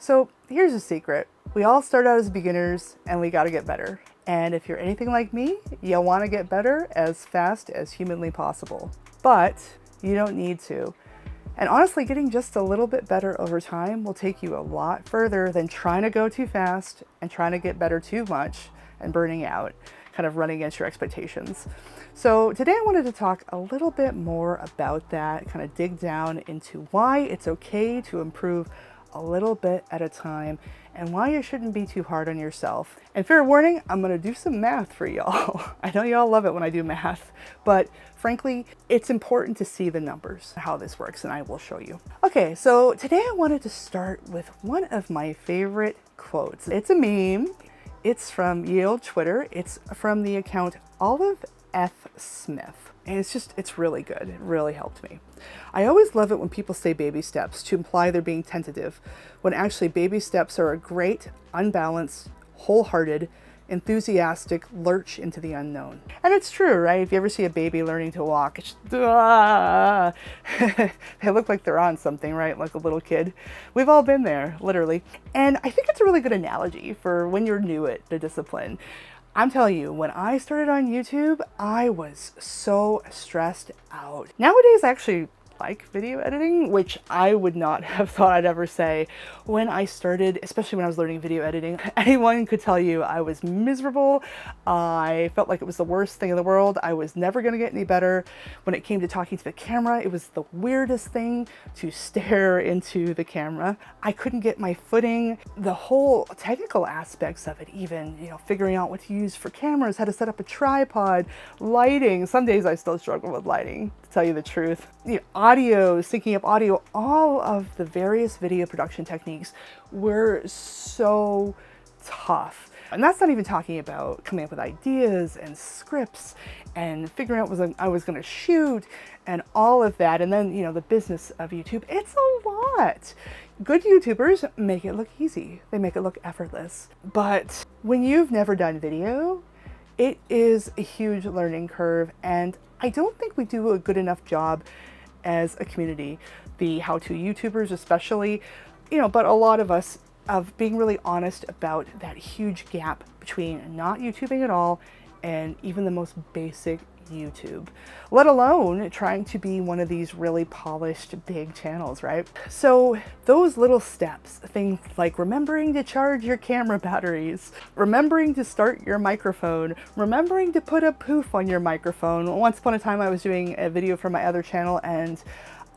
So here's a secret. We all start out as beginners and we gotta get better. And if you're anything like me, you'll wanna get better as fast as humanly possible. But you don't need to. And honestly, getting just a little bit better over time will take you a lot further than trying to go too fast and trying to get better too much and burning out, kind of running against your expectations. So today I wanted to talk a little bit more about that, kind of dig down into why it's okay to improve a little bit at a time and why you shouldn't be too hard on yourself. And fair warning, I'm gonna do some math for y'all. I know y'all love it when I do math, but frankly, it's important to see the numbers, how this works, and I will show you. Okay, so today I wanted to start with one of my favorite quotes. It's a meme. It's from Yale Twitter. It's from the account Olive F. Smith. And it's really good. It really helped me. I always love it when people say baby steps to imply they're being tentative, when actually baby steps are a great, unbalanced, wholehearted, enthusiastic lurch into the unknown. And it's true, right? If you ever see a baby learning to walk, it's they look like they're on something, right? Like a little kid. We've all been there, literally. And I think it's a really good analogy for when you're new at the discipline. I'm telling you, when I started on YouTube, I was so stressed out. Nowadays, I actually like video editing, which I would not have thought I'd ever say when I started, especially when I was learning video editing. Anyone could tell you I was miserable. I felt like it was the worst thing in the world. I was never going to get any better. When it came to talking to the camera, it was the weirdest thing to stare into the camera. I couldn't get my footing. The whole technical aspects of it, even, figuring out what to use for cameras, how to set up a tripod, lighting. Some days I still struggle with lighting, to tell you the truth. Audio, syncing up audio, all of the various video production techniques were so tough. And that's not even talking about coming up with ideas and scripts and figuring out what I was going to shoot and all of that. And then, the business of YouTube, it's a lot. Good YouTubers make it look easy. They make it look effortless. But when you've never done video, it is a huge learning curve. And I don't think we do a good enough job as a community, the how-to YouTubers especially, but a lot of us, of being really honest about that huge gap between not YouTubing at all and even the most basic YouTube, let alone trying to be one of these really polished big channels, right? So those little steps, things like remembering to charge your camera batteries, remembering to start your microphone, remembering to put a poof on your microphone. Once upon a time I was doing a video for my other channel and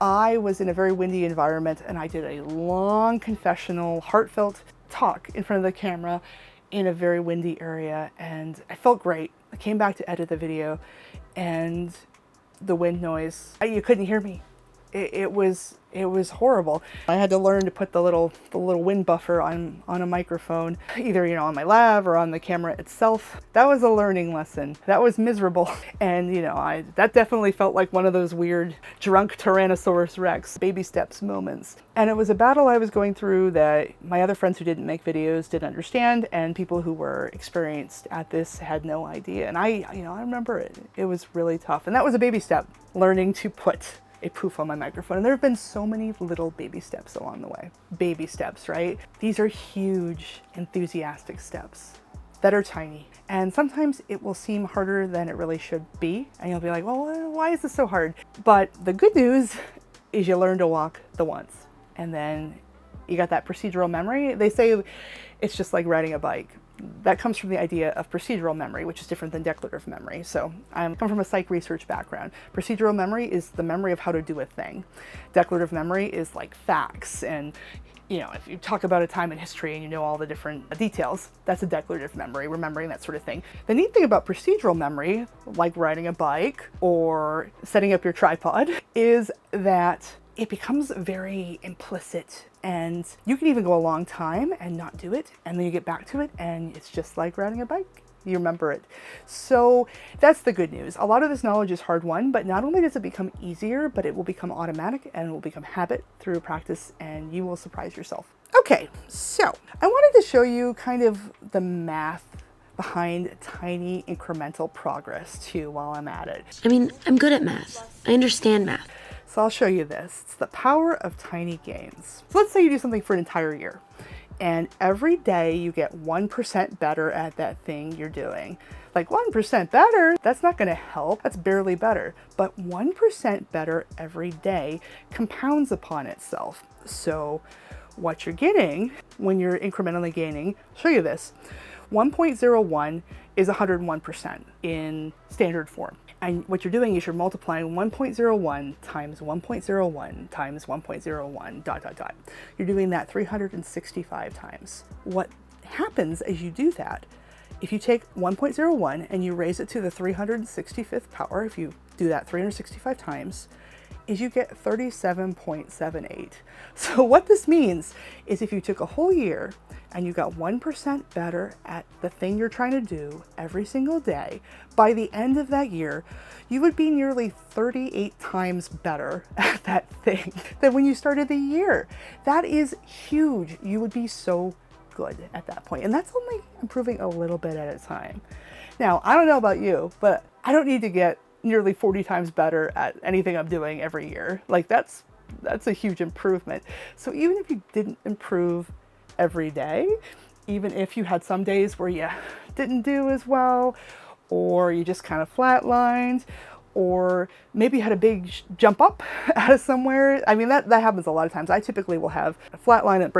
I was in a very windy environment and I did a long confessional, heartfelt talk in front of the camera in a very windy area and I felt great. I came back to edit the video and the wind noise, you couldn't hear me. It was horrible. I had to learn to put the little wind buffer on a microphone, either on my lav or on the camera itself. That was a learning lesson. That was miserable, and that definitely felt like one of those weird drunk Tyrannosaurus Rex baby steps moments. And it was a battle I was going through that my other friends who didn't make videos didn't understand, and people who were experienced at this had no idea. And I remember it. It was really tough, and that was a baby step, learning to put a poof on my microphone. And there have been so many little baby steps along the way. Baby steps, right? These are huge, enthusiastic steps that are tiny. And sometimes it will seem harder than it really should be. And you'll be like, well, why is this so hard? But the good news is you learn to walk the once. And then you got that procedural memory. They say it's just like riding a bike. That comes from the idea of procedural memory, which is different than declarative memory. So I come from a psych research background. Procedural memory is the memory of how to do a thing. Declarative memory is like facts. And, if you talk about a time in history and you know all the different details, that's a declarative memory, remembering that sort of thing. The neat thing about procedural memory, like riding a bike or setting up your tripod, is that it becomes very implicit and you can even go a long time and not do it. And then you get back to it and it's just like riding a bike. You remember it. So that's the good news. A lot of this knowledge is hard won, but not only does it become easier, but it will become automatic and it will become habit through practice and you will surprise yourself. Okay, so I wanted to show you kind of the math behind tiny incremental progress too while I'm at it. I mean, I'm good at math. I understand math. So I'll show you this. It's the power of tiny gains. So let's say you do something for an entire year And every day you get 1% better at that thing you're doing. Like 1% better, that's not going to help. That's barely better. But 1% better every day compounds upon itself. So what you're getting when you're incrementally gaining, I'll show you this. 1.01 is 101% in standard form. And what you're doing is you're multiplying 1.01 times 1.01 times 1.01 dot dot dot. You're doing that 365 times. What happens as you do that, if you take 1.01 and you raise it to the 365th power, if you do that 365 times, is you get 37.78. So what this means is if you took a whole year and you got 1% better at the thing you're trying to do every single day, by the end of that year, you would be nearly 38 times better at that thing than when you started the year. That is huge. You would be so good at that point. And that's only improving a little bit at a time. Now, I don't know about you, but I don't need to get nearly 40 times better at anything I'm doing every year. Like that's a huge improvement. So even if you didn't improve every day, even if you had some days where you didn't do as well, or you just kind of flatlined, or maybe you had a big jump up out of somewhere. I mean, that happens a lot of times. I typically will have a flatline and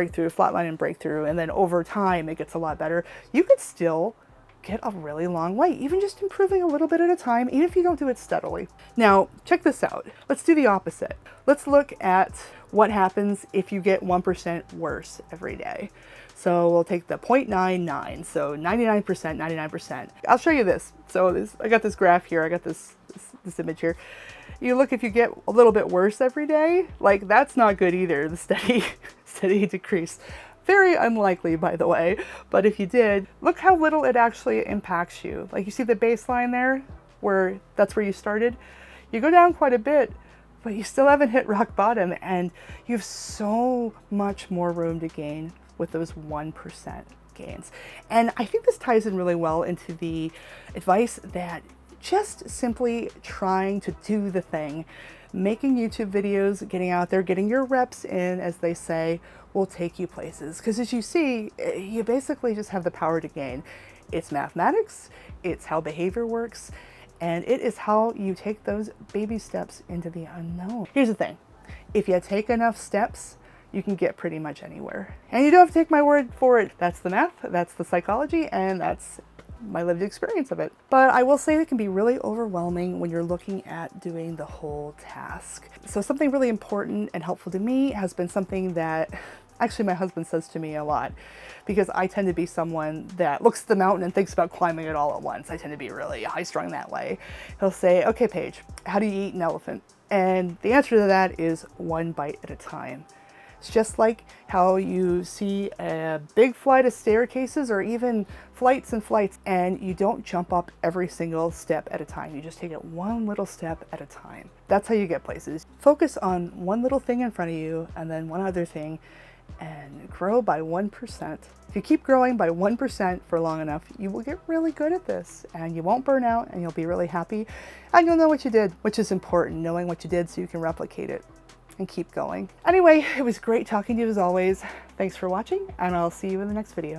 breakthrough, and then over time it gets a lot better. You could still get a really long way, even just improving a little bit at a time, even if you don't do it steadily. Now, check this out. Let's do the opposite. Let's look at what happens if you get 1% worse every day. So we'll take the 0.99, so 99%, 99%. I'll show you this. So I got this graph here, I got this image here. You look, if you get a little bit worse every day, like that's not good either, the steady decrease. Very unlikely, by the way, but if you did, look how little it actually impacts you. Like you see the baseline there, that's where you started. You go down quite a bit, but you still haven't hit rock bottom, and you have so much more room to gain with those 1% gains. And I think this ties in really well into the advice that just simply trying to do the thing, making YouTube videos, getting out there, getting your reps in, as they say, will take you places. Because as you see, you basically just have the power to gain. It's mathematics, it's how behavior works, and it is how you take those baby steps into the unknown. Here's the thing. If you take enough steps, you can get pretty much anywhere. And you don't have to take my word for it. That's the math, that's the psychology, and that's my lived experience of it. But I will say it can be really overwhelming when you're looking at doing the whole task. So something really important and helpful to me has been something that actually my husband says to me a lot, because I tend to be someone that looks at the mountain and thinks about climbing it all at once. I tend to be really high-strung that way. He'll say, okay, Paige, how do you eat an elephant? And the answer to that is one bite at a time. It's just like how you see a big flight of staircases or even flights and flights, and you don't jump up every single step at a time. You just take it one little step at a time. That's how you get places. Focus on one little thing in front of you and then one other thing, and grow by 1%. If you keep growing by 1% for long enough, you will get really good at this, and you won't burn out, and you'll be really happy, and you'll know what you did, which is important, knowing what you did so you can replicate it and keep going. Anyway, it was great talking to you as always. Thanks for watching, and I'll see you in the next video.